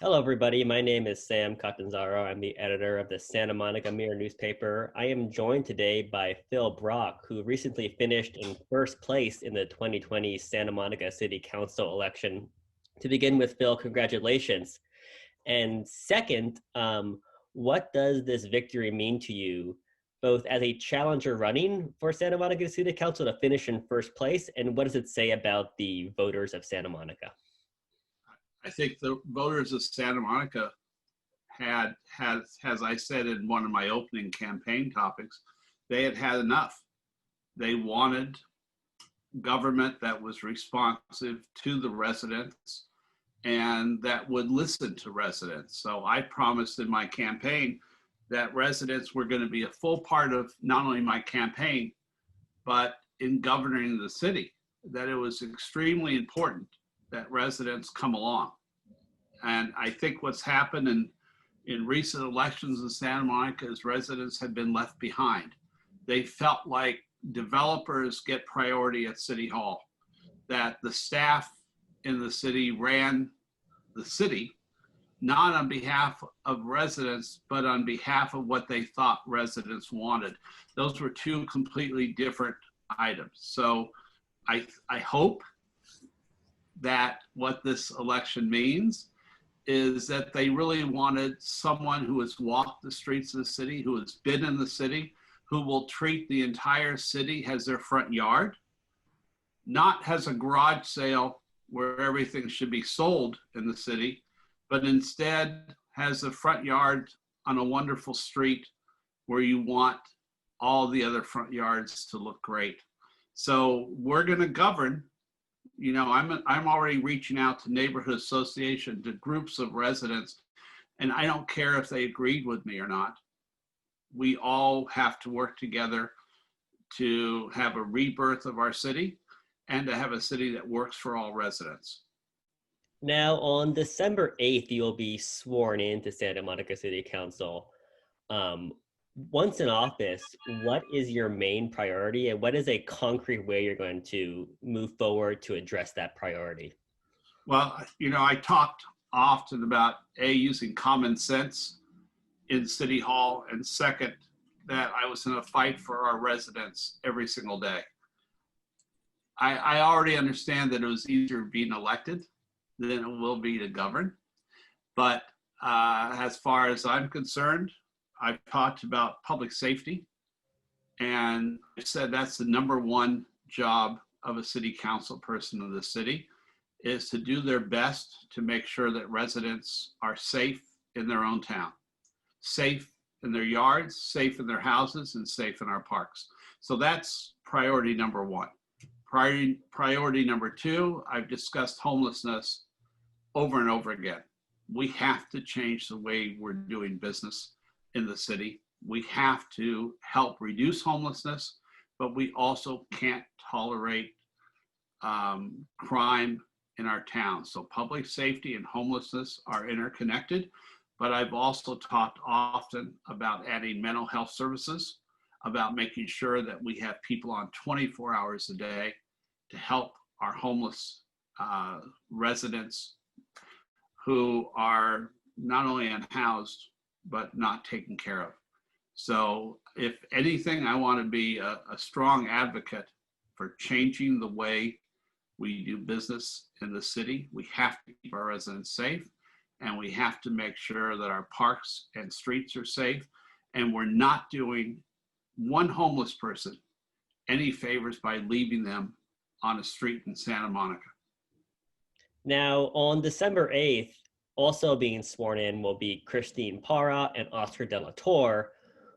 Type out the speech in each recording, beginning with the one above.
Hello, everybody. My name is Sam Catanzaro. I'm the editor of the Santa Monica Mirror newspaper. I am joined today by Phil Brock, who recently finished in first place in the 2020 Santa Monica City Council election. To begin with, Phil, congratulations. And second, what does this victory mean to you, both as a challenger running for Santa Monica City Council to finish in first place, and what does it say about the voters of Santa Monica? I think the voters of Santa Monica had, as I said in one of my opening campaign topics, they had enough. They wanted government that was responsive to the residents and that would listen to residents. So I promised in my campaign that residents were going to be a full part of not only my campaign, but in governing the city, that it was extremely important that residents come along. And I think what's happened in recent elections in Santa Monica is residents have been left behind. They felt like developers get priority at City Hall, that the staff in the city ran the city, not on behalf of residents, but on behalf of what they thought residents wanted. Those were two completely different items. So I hope that what this election means is that they really wanted someone who has walked the streets of the city, who has been in the city, who will treat the entire city as their front yard, not as a garage sale where everything should be sold in the city, but instead has a front yard on a wonderful street where you want all the other front yards to look great. So we're going to govern. You know, I'm already reaching out to neighborhood association, to groups of residents, and I don't care if they agreed with me or not. We all have to work together to have a rebirth of our city and to have a city that works for all residents. Now, on December 8th, you'll be sworn into Santa Monica City Council. Um, Once in office, what is your main priority and what is a concrete way you're going to move forward to address that priority? Well, you know, I talked often about using common sense in City Hall, and second, that I was in a fight for our residents every single day. I already understand that it was easier being elected than it will be to govern. But as far as I'm concerned, I've talked about public safety, and I said that's the number one job of a city council person in the city, is to do their best to make sure that residents are safe in their own town, safe in their yards, safe in their houses, and safe in our parks. So that's priority number one. Priority number two, I've discussed homelessness over and over again. We have to change the way we're doing business in the city. We have to help reduce homelessness, but we also can't tolerate crime in our town. So public safety and homelessness are interconnected, but I've also talked often about adding mental health services, about making sure that we have people on 24 hours a day to help our homeless residents who are not only unhoused, but not taken care of. So if anything, I want to be a strong advocate for changing the way we do business in the city. We have to keep our residents safe, and we have to make sure that our parks and streets are safe, and we're not doing one homeless person any favors by leaving them on a street in Santa Monica. Now, on December 8th, also being sworn in will be Christine Para and Oscar De La Torre,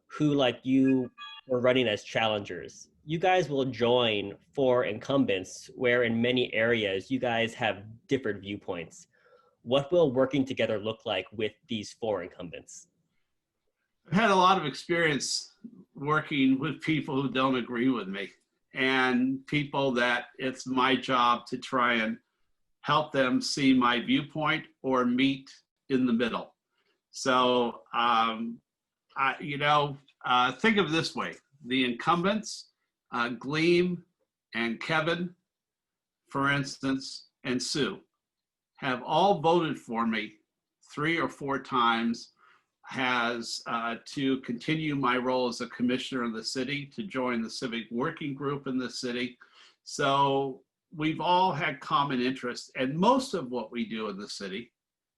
who, like you, were running as challengers. You guys will join four incumbents, where in many areas you guys have different viewpoints. What will working together look like with these four incumbents? I've had a lot of experience working with people who don't agree with me, and people that it's my job to try and help them see my viewpoint or meet in the middle. So, think of it this way. The incumbents, Gleam and Kevin, for instance, and Sue, have all voted for me 3 or 4 times, has to continue my role as a commissioner of the city, to join the civic working group in the city. So we've all had common interests, and most of what we do in the city,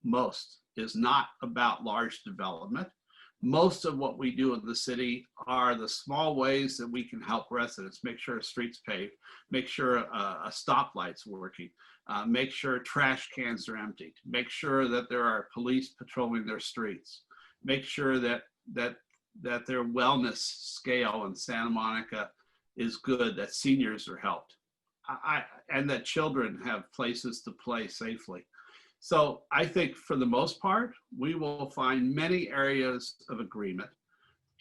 most, is not about large development. Most of what we do in the city are the small ways that we can help residents, make sure a street's paved, make sure a stoplight's working, make sure trash cans are emptied, make sure that there are police patrolling their streets, make sure that their wellness scale in Santa Monica is good, that seniors are helped, and that children have places to play safely. So I think for the most part, we will find many areas of agreement,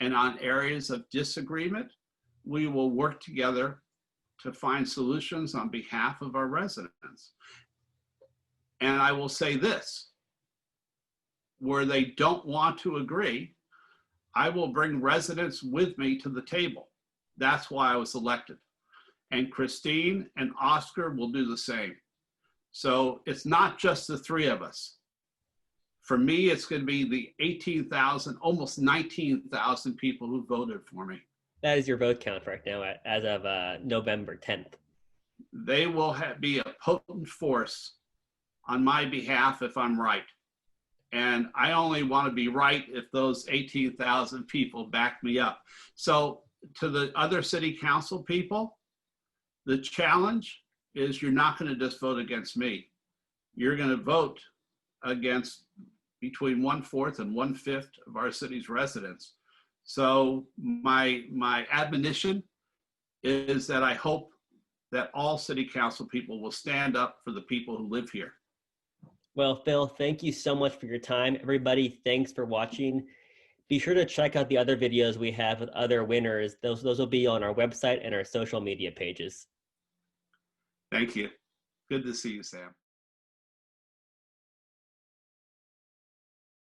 and on areas of disagreement, we will work together to find solutions on behalf of our residents. And I will say this, where they don't want to agree, I will bring residents with me to the table. That's why I was elected. And Christine and Oscar will do the same. So it's not just the 3 of us. For me, it's going to be the 18,000, almost 19,000 people who voted for me. That is your vote count right now as of November 10th. They will be a potent force on my behalf if I'm right. And I only want to be right if those 18,000 people back me up. So to the other city council people, the challenge is you're not going to just vote against me. You're going to vote against between 1/4 and 1/5 of our city's residents. So my admonition is that I hope that all city council people will stand up for the people who live here. Well, Phil, thank you so much for your time. Everybody, thanks for watching. Be sure to check out the other videos we have with other winners. Those will be on our website and our social media pages. Thank you. Good to see you, Sam.